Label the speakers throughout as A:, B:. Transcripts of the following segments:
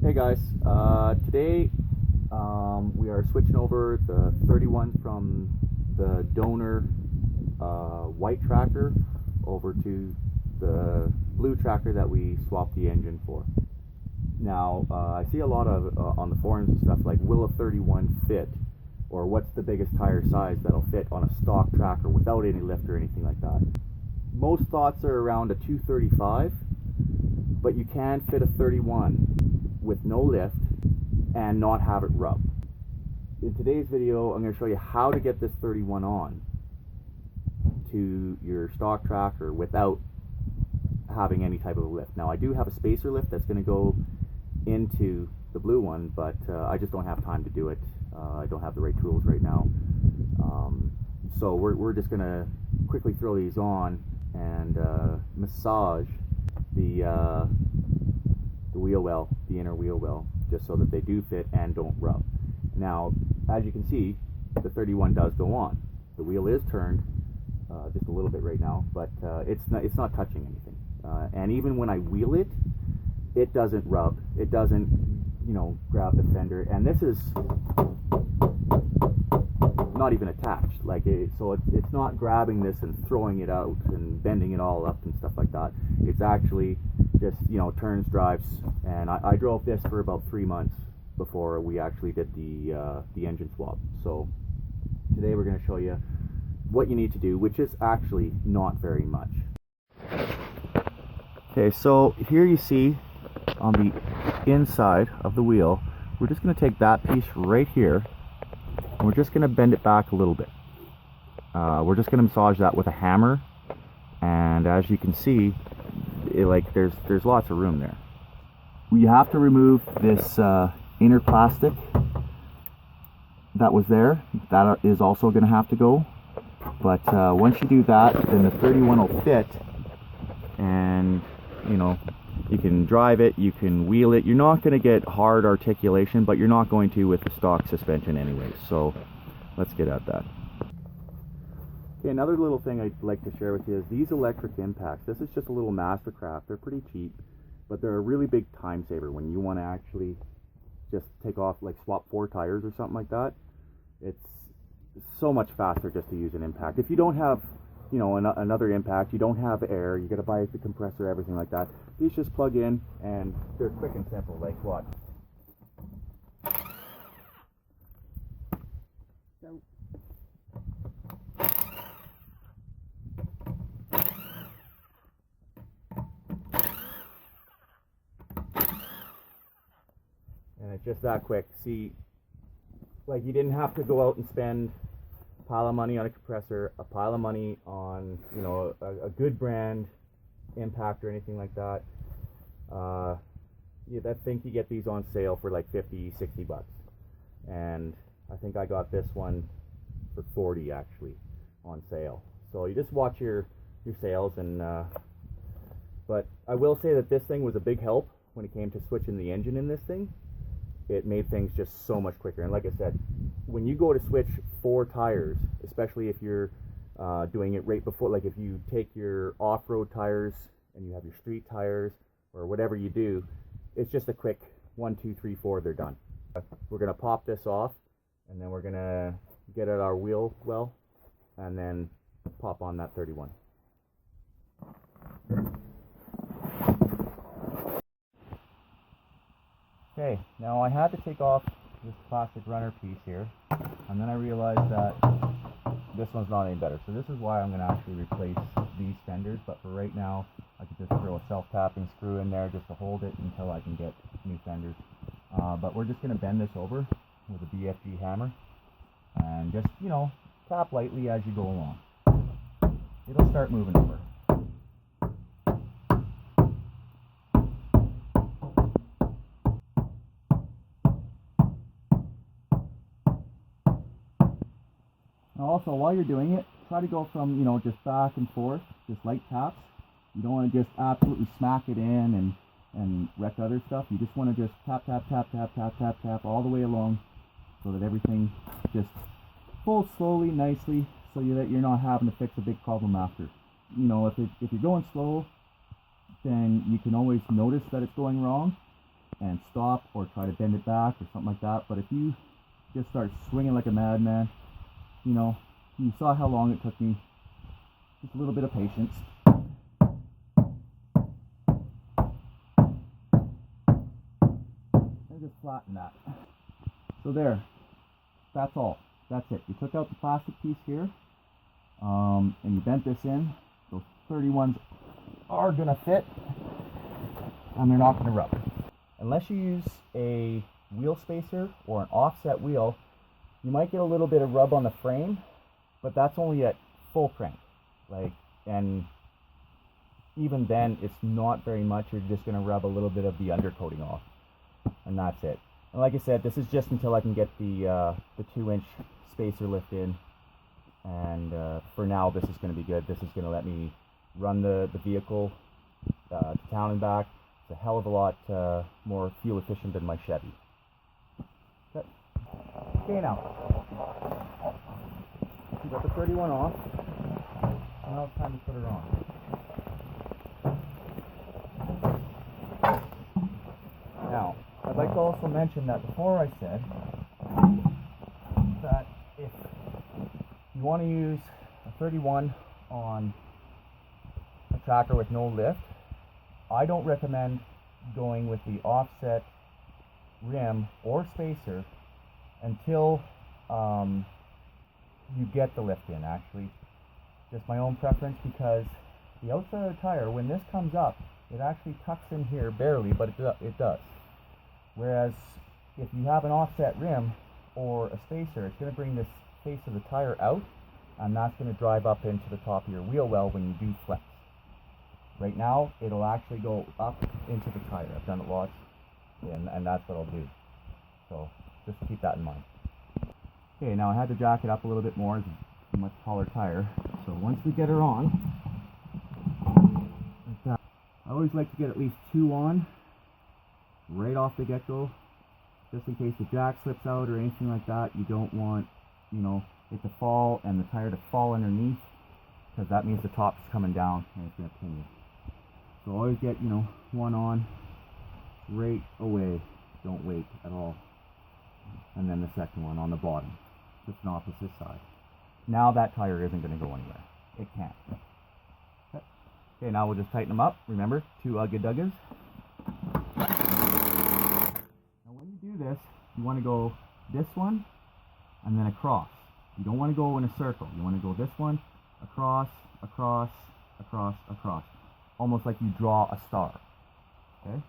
A: Hey guys, today we are switching over the 31 from the donor white tractor over to the blue tractor that we swapped the engine for. Now I see a lot of on the forums and stuff like, will a 31 fit, or what's the biggest tire size that'll fit on a stock tractor without any lift or anything like that. Most thoughts are around a 235, but you can fit a 31 with no lift and not have it rub. In today's video, I'm going to show you how to get this 31 on to your stock tractor without having any type of a lift. Now I do have a spacer lift that's going to go into the blue one, but I just don't have time to do it. I don't have the right tools right now. So we're just going to quickly throw these on and massage the wheel well, the inner wheel well, just so that they do fit and don't rub. Now, as you can see, the 31 does go on. The wheel is turned just a little bit right now, but it's not touching anything. And even when I wheel it, it doesn't rub. It doesn't, grab the fender. And this is not even attached. So it's not grabbing this and throwing it out and bending it all up and stuff like that. It's actually just turns, drives, and I drove this for about 3 months before we actually did the engine swap. So today we're going to show you what you need to do, which is actually not very much. Okay, so here you see on the inside of the wheel, we're just going to take that piece right here and we're just going to bend it back a little bit. We're just going to massage that with a hammer, and as you can see, there's lots of room there. You have to remove this inner plastic that was there. That is also going to have to go, but once you do that, then the 31 will fit, and you can drive it, you can wheel it. You're not going to get hard articulation, but you're not going to with the stock suspension anyways. So let's get at that. Okay, another little thing I'd like to share with you is these electric impacts. This is just a little Mastercraft. They're pretty cheap, but they're a really big time saver when you want to actually just take off, swap 4 tires or something like that. It's so much faster just to use an impact. If you don't have another impact, you don't have air, you got to buy the compressor, everything like that. These just plug in and they're quick and simple. Like what? And it's just that quick. See, you didn't have to go out and spend a pile of money on a compressor, a pile of money on a good brand impact or anything like that. I think you get these on sale for like 50, 60 bucks, and I think I got this one for 40 actually on sale. So you just watch your sales, and but I will say that this thing was a big help when it came to switching the engine in this thing. It made things just so much quicker. And like I said, when you go to switch 4 tires, especially if you're doing it right before, if you take your off-road tires and you have your street tires or whatever you do, it's just a quick 1, 2, 3, 4, they're done. We're going to pop this off, and then we're going to get at our wheel well, and then pop on that 31. Okay, now I had to take off this plastic runner piece here, and then I realized that this one's not any better. So this is why I'm going to actually replace these fenders, but for right now I could just throw a self-tapping screw in there just to hold it until I can get new fenders. But we're just going to bend this over with a BFG hammer and just, tap lightly as you go along. It'll start moving over. Also, while you're doing it, try to go from, just back and forth, just light taps. You don't want to just absolutely smack it in and wreck other stuff. You just want to just tap, tap, tap, tap, tap, tap, tap all the way along so that everything just pulls slowly, nicely, so that you're not having to fix a big problem after. If you're going slow, then you can always notice that it's going wrong. and stop or try to bend it back or something like that. But if you just start swinging like a madman, you know, you saw how long it took me. Just a little bit of patience. And just flatten that. So there, that's all. That's it. You took out the plastic piece here, and you bent this in. Those 31s are going to fit, and they're not going to rub. Unless you use a wheel spacer or an offset wheel, you might get a little bit of rub on the frame, but that's only at full crank. And even then, it's not very much. You're just going to rub a little bit of the undercoating off, and that's it. And like I said, this is just until I can get the 2-inch spacer lift in, and for now, this is going to be good. This is going to let me run the vehicle to town and back. It's a hell of a lot more fuel efficient than my Chevy. Okay, now we got the 31 off. Now it's time to put her on. Now, I'd like to also mention that before I said that if you want to use a 31 on a tractor with no lift, I don't recommend going with the offset rim or spacer until you get the lift in, actually. Just my own preference, because the outside of the tire, when this comes up, it actually tucks in here barely, but it does. Whereas if you have an offset rim or a spacer, it's going to bring this face of the tire out, and that's going to drive up into the top of your wheel well when you do flex. Right now, it'll actually go up into the tire. I've done it lots, and that's what I'll do. So just keep that in mind. Okay, now I had to jack it up a little bit more. It's a much taller tire. So once we get her on, I always like to get at least 2 on right off the get-go, just in case the jack slips out or anything like that. You don't want, it to fall and the tire to fall underneath, because that means the top's coming down and it's going to pin you. So always get, 1 on right away. Don't wait at all. And then the second one on the bottom, just an opposite side. Now that tire isn't going to go anywhere. It can't. Okay, now we'll just tighten them up. Remember, 2 ugga-duggas. Now when you do this, you want to go this one and then across. You don't want to go in a circle. You want to go this one, across, across, across, across. Almost like you draw a star. Okay?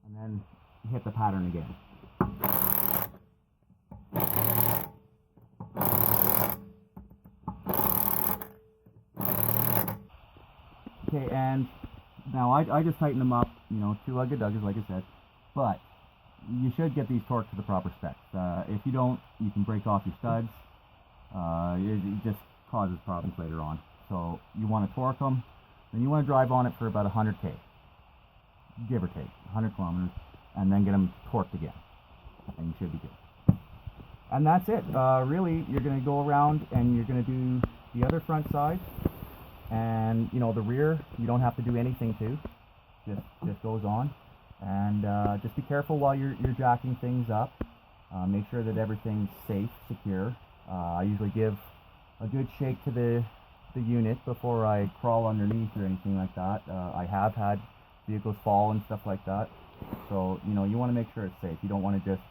A: And then hit the pattern again. Okay, and now I just tighten them up, 2 ugga-duggas, like I said, but you should get these torqued to the proper specs. If you don't, you can break off your studs. It just causes problems later on. So you want to torque them, and you want to drive on it for about 100k, give or take, 100 kilometers, and then get them torqued again, and you should be good. And that's it. Really, you're going to go around and you're going to do the other front side. And the rear, you don't have to do anything to, just goes on. And just be careful while you're jacking things up. Make sure that everything's safe, secure. I usually give a good shake to the unit before I crawl underneath or anything like that. I have had vehicles fall and stuff like that. So you want to make sure it's safe. You don't want to just,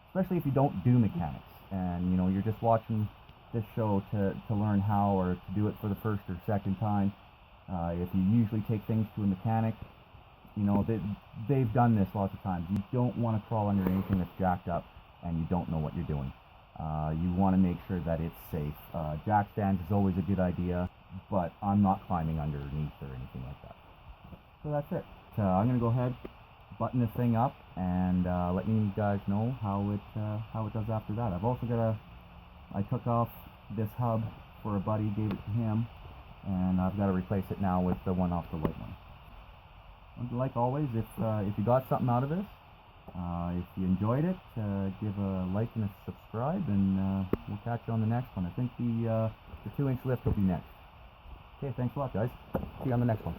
A: especially if you don't do mechanics and you're just watching this show to learn how, or to do it for the first or second time. If you usually take things to a mechanic, they've done this lots of times. You don't want to crawl under anything that's jacked up and you don't know what you're doing. You want to make sure that it's safe. Jack stands is always a good idea, but I'm not climbing underneath or anything like that. So that's it. I'm going to go ahead, button this thing up, and let you guys know how it does after that. I've also got I took off this hub for a buddy, gave it to him, and I've got to replace it now with the one off the white one. And like always, if you got something out of this, If you enjoyed it, give a like and a subscribe, and we'll catch you on the next one. I think the 2-inch lift will be next. Okay, thanks a lot, guys. See you on the next one.